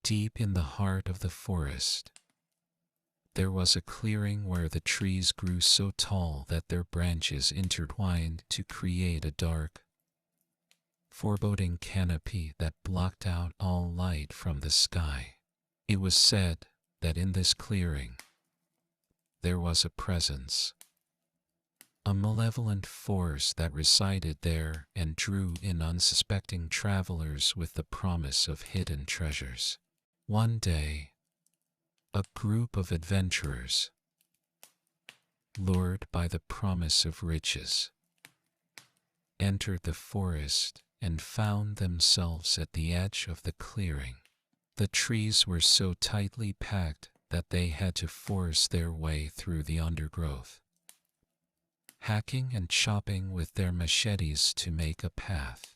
Deep in the heart of the forest, there was a clearing where the trees grew so tall that their branches intertwined to create a dark, foreboding canopy that blocked out all light from the sky. It was said that in this clearing there was a presence, a malevolent force that resided there and drew in unsuspecting travelers with the promise of hidden treasures. One day, a group of adventurers, lured by the promise of riches, entered the forest and found themselves at the edge of the clearing. The trees were so tightly packed that they had to force their way through the undergrowth, hacking and chopping with their machetes to make a path.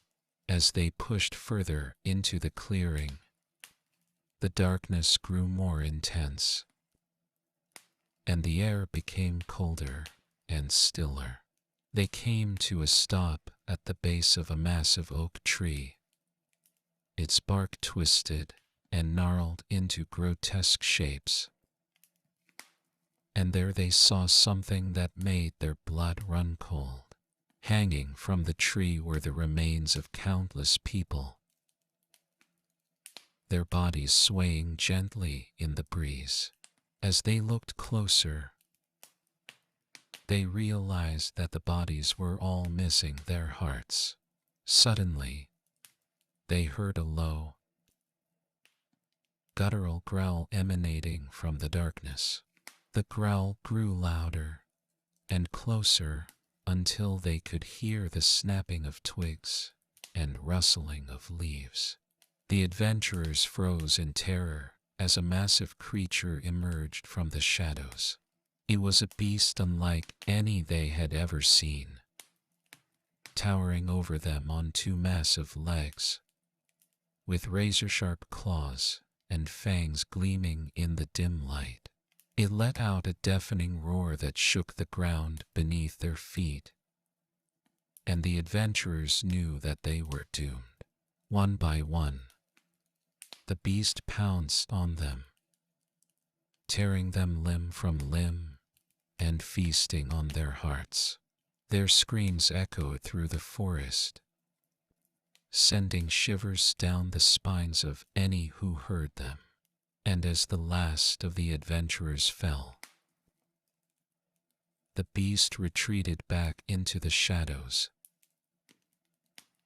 As they pushed further into the clearing, the darkness grew more intense, and the air became colder and stiller. They came to a stop at the base of a massive oak tree, its bark twisted and gnarled into grotesque shapes. And there they saw something that made their blood run cold. Hanging from the tree were the remains of countless people, their bodies swaying gently in the breeze. As they looked closer, they realized that the bodies were all missing their hearts. Suddenly, they heard a low, guttural growl emanating from the darkness. The growl grew louder and closer until they could hear the snapping of twigs and rustling of leaves. The adventurers froze in terror as a massive creature emerged from the shadows. It was a beast unlike any they had ever seen, towering over them on two massive legs, with razor-sharp claws and fangs gleaming in the dim light. It let out a deafening roar that shook the ground beneath their feet, and the adventurers knew that they were doomed. One by one, the beast pounced on them, tearing them limb from limb and feasting on their hearts. Their screams echoed through the forest, sending shivers down the spines of any who heard them. And as the last of the adventurers fell, the beast retreated back into the shadows,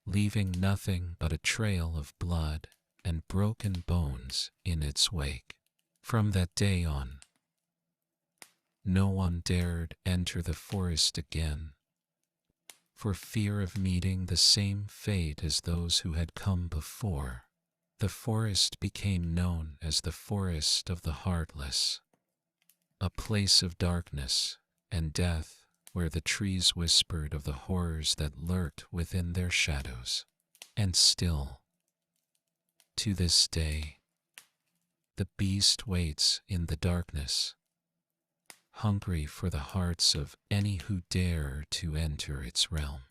leaving nothing but a trail of blood and broken bones in its wake. From that day on, no one dared enter the forest again, for fear of meeting the same fate as those who had come before. The forest became known as the Forest of the Heartless, a place of darkness and death where the trees whispered of the horrors that lurked within their shadows. And still, to this day, the beast waits in the darkness, hungry for the hearts of any who dare to enter its realm.